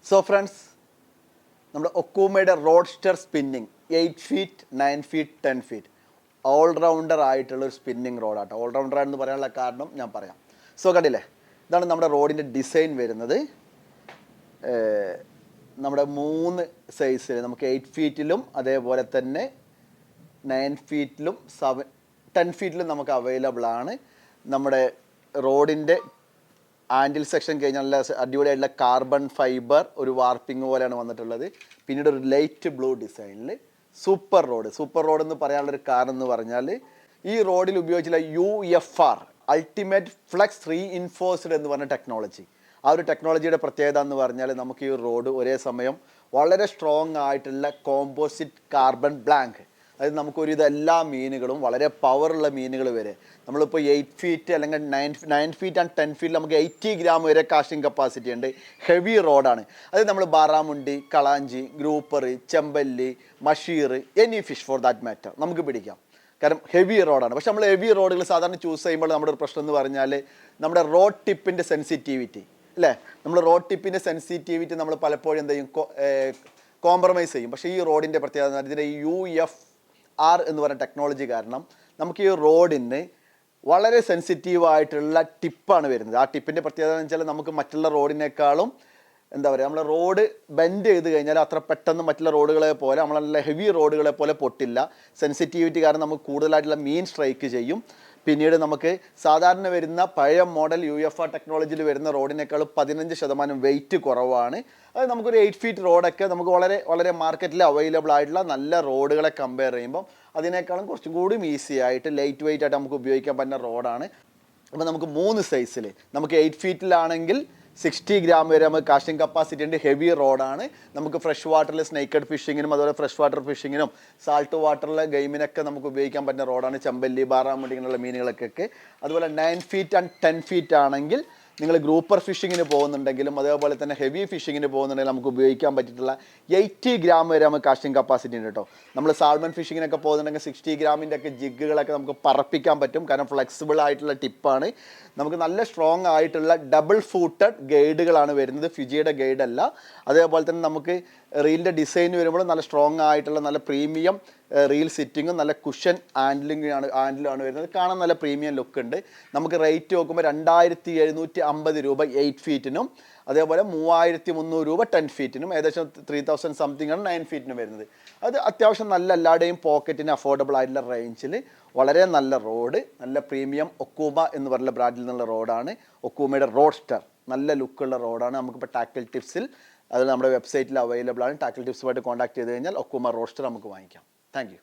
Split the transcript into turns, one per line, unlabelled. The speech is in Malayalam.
സോ ഫ്രണ്ട്സ്, നമ്മുടെ ഒക്കൂമയുടെ roadster spinning 8 feet 9 feet 10 feet allrounder ആയിട്ടുള്ള ഒരു സ്പിന്നിങ് റോഡാട്ടോ. ഓൾറൗണ്ടർ എന്ന് പറയാനുള്ള കാരണം ഞാൻ പറയാം. സോ കണ്ടില്ലേ, ഇതാണ് നമ്മുടെ റോഡിൻ്റെ ഡിസൈൻ വരുന്നത്. നമ്മുടെ 3 സൈസിൽ നമുക്ക് 8 ഫീറ്റിലും അതേപോലെ തന്നെ 9 ഫീറ്റിലും 10 ഫീറ്റിലും നമുക്ക് അവൈലബിൾ ആണ്. നമ്മുടെ റോഡിൻ്റെ ആൻഡിൽ സെക്ഷൻ കഴിഞ്ഞാൽ നല്ല അടിപൊളിയായിട്ടുള്ള കാർബൺ ഫൈബർ ഒരു വാർപ്പിംഗ് പോലെയാണ് വന്നിട്ടുള്ളത്. പിന്നീട് ഒരു ലൈറ്റ് ബ്ലൂ ഡിസൈനിൽ സൂപ്പർ റോഡ് എന്ന് പറയാനുള്ളൊരു കാരണം എന്ന് പറഞ്ഞാൽ ഈ റോഡിൽ ഉപയോഗിച്ചുള്ള UFR അൾട്ടിമേറ്റ് ഫ്ലെക്സ് റീഇൻഫോഴ്സ്ഡ് എന്ന് പറഞ്ഞ ടെക്നോളജി. ആ ഒരു ടെക്നോളജിയുടെ പ്രത്യേകത എന്ന് പറഞ്ഞാൽ നമുക്ക് ഈ റോഡ് ഒരേ സമയം വളരെ സ്ട്രോങ് ആയിട്ടുള്ള കോമ്പോസിറ്റ് കാർബൺ ബ്ലാങ്ക്, അതായത് നമുക്കൊരു എല്ലാ മീനുകളും വളരെ പവറുള്ള മീനുകൾ വരെ നമ്മളിപ്പോൾ 8 ഫീറ്റ് അല്ലെങ്കിൽ 9 ഫീറ്റ് ആൻഡ് 10 ഫീറ്റ് നമുക്ക് 80 ഗ്രാം വരെ കാസ്റ്റിംഗ് കപ്പാസിറ്റി ഉണ്ട്. ഹെവി റോഡാണ്. അത് നമ്മൾ ബാറാമുണ്ടി, കളാഞ്ചി, ഗ്രൂപ്പർ, ചെമ്പല്ലി, mahseer, any fish for that matter നമുക്ക് പിടിക്കാം. കാരണം ഹെവി റോഡാണ്. പക്ഷെ നമ്മൾ ഹെവി റോഡുകൾ സാധാരണ ചൂസ് ചെയ്യുമ്പോൾ നമ്മുടെ ഒരു പ്രശ്നം എന്ന് പറഞ്ഞാൽ നമ്മുടെ റോഡ് ടിപ്പിൻ്റെ സെൻസിറ്റിവിറ്റി അല്ലേ. നമ്മൾ റോഡ് ടിപ്പിൻ്റെ സെൻസിറ്റിവിറ്റി നമ്മൾ പലപ്പോഴും എന്ത് ചെയ്യും, കോംപ്രമൈസ് ചെയ്യും. പക്ഷേ ഈ റോഡിൻ്റെ പ്രത്യേകത ഇതിൻ്റെ UFR എന്ന് പറയുന്ന ടെക്നോളജി കാരണം നമുക്ക് ഈ റോഡിന് വളരെ സെൻസിറ്റീവായിട്ടുള്ള ടിപ്പാണ് വരുന്നത്. ആ ടിപ്പിൻ്റെ പ്രത്യേകത എന്ന് വെച്ചാൽ നമുക്ക് മറ്റുള്ള റോഡിനേക്കാളും എന്താ പറയുക, നമ്മൾ റോഡ് ബെൻഡ് ചെയ്ത് കഴിഞ്ഞാൽ അത്ര പെട്ടെന്ന് മറ്റുള്ള റോഡുകളെ പോലെ നമ്മളല്ല ഹെവി റോഡുകളെ പോലെ പൊട്ടില്ല. സെൻസിറ്റിവിറ്റി കാരണം നമുക്ക് കൂടുതലായിട്ടുള്ള മീൻ സ്ട്രൈക്ക് ചെയ്യും. പിന്നീട് നമുക്ക് സാധാരണ വരുന്ന പഴയ മോഡൽ UFR ടെക്നോളജിയിൽ വരുന്ന റോഡിനേക്കാളും 15% വെയിറ്റ് കുറവാണ്. അത് നമുക്കൊരു 8 ഫീറ്റ് റോഡൊക്കെ നമുക്ക് വളരെ വളരെ മാർക്കറ്റിൽ അവൈലബിൾ ആയിട്ടുള്ള നല്ല റോഡുകളെ കമ്പയർ ചെയ്യുമ്പോൾ അതിനേക്കാളും കുറച്ചും കൂടി ഈസി ആയിട്ട് ലൈറ്റ് വെയിറ്റ് ആയിട്ട് നമുക്ക് ഉപയോഗിക്കാൻ പറ്റുന്ന റോഡാണ്. അപ്പോൾ നമുക്ക് 3 സൈസിൽ നമുക്ക് 8 ഫീറ്റിലാണെങ്കിൽ 60 ഗ്രാം വരെ നമുക്ക് കാസ്റ്റിംഗ് കപ്പാസിറ്റി ഉണ്ട്. ഹെവി റോഡാണ്. നമുക്ക് ഫ്രഷ് വാട്ടറിൽ സ്നേക്കഡ് ഫിഷിങ്ങിനും അതുപോലെ ഫ്രഷ് വാട്ടർ ഫിഷിങ്ങിനും സാൾട്ട് വാട്ടറിലെ ഗെയിമിനൊക്കെ നമുക്ക് ഉപയോഗിക്കാൻ പറ്റുന്ന റോഡാണ്. ചെമ്പല്ലി, ബാറാമുണ്ടി ഇങ്ങനെയുള്ള മീനുകൾക്കൊക്കെ. അതുപോലെ 9 ഫീറ്റ് ആൻഡ് 10 ഫീറ്റ് ആണെങ്കിൽ നിങ്ങൾ ഗ്രൂപ്പർ ഫിഷിങ്ങിന് പോകുന്നുണ്ടെങ്കിലും അതേപോലെ തന്നെ ഹെവി ഫിഷിങ്ങിന് പോകുന്നുണ്ടെങ്കിലും നമുക്ക് ഉപയോഗിക്കാൻ പറ്റിയിട്ടുള്ള 80 ഗ്രാം വരെ നമുക്ക് കാസ്റ്റിംഗ് കപ്പാസിറ്റി ഉണ്ട് കേട്ടോ. നമ്മൾ സാൽമൺ ഫിഷിങ്ങിനൊക്കെ പോകുന്നുണ്ടെങ്കിൽ 60 ഗ്രാമിൻ്റെ ഒക്കെ ജിഗുകളൊക്കെ നമുക്ക് പറപ്പിക്കാൻ പറ്റും. കാരണം ഫ്ലെക്സിബിൾ ആയിട്ടുള്ള ടിപ്പാണ്. നമുക്ക് നല്ല സ്ട്രോങ് ആയിട്ടുള്ള ഡബിൾ ഫൂട്ടഡ് ഗൈഡുകളാണ് വരുന്നത്, ഫിജിയുടെ ഗൈഡല്ല. അതേപോലെ തന്നെ നമുക്ക് റീലിൻ്റെ ഡിസൈൻ വരുമ്പോൾ നല്ല സ്ട്രോങ് ആയിട്ടുള്ള നല്ല പ്രീമിയം റീൽ സിറ്റിങ്ങും നല്ല കുഷൻ ഹാൻഡിലാണ് വരുന്നത്. കാണാൻ നല്ല പ്രീമിയം ലുക്ക് ഉണ്ട്. നമുക്ക് റേറ്റ് നോക്കുമ്പോൾ 2750 രൂപ 8 ഫീറ്റിനും അതേപോലെ 3300 രൂപ 10 ഫീറ്റിനും ഏകദേശം 3000 സംതിങ് ആണ് 9 ഫീറ്റിനും വരുന്നത്. അത് അത്യാവശ്യം നല്ല എല്ലാവരുടെയും പോക്കറ്റിന് അഫോർഡബിൾ ആയിട്ടുള്ള റേഞ്ചിൽ വളരെ നല്ല റോഡ്, നല്ല പ്രീമിയം ഒക്കൂമ എന്ന് പറയുന്ന ബ്രാൻഡിൽ നിന്നുള്ള റോഡാണ്. ഒക്കൂമയുടെ റോഡ്സ്റ്റർ നല്ല ലുക്കുള്ള റോഡാണ്. നമുക്കിപ്പോൾ ടാക്കിൾ ടിപ്സിൽ അത് നമ്മുടെ വെബ്സൈറ്റിൽ അവൈലബിൾ ആണ്. ടാക്കിൾ ടിപ്സുമായിട്ട് കോൺടാക്ട് ചെയ്ത് കഴിഞ്ഞാൽ ഒക്കൂമ റോഡ്സ്റ്റർ നമുക്ക് വാങ്ങിക്കാം. Thank you.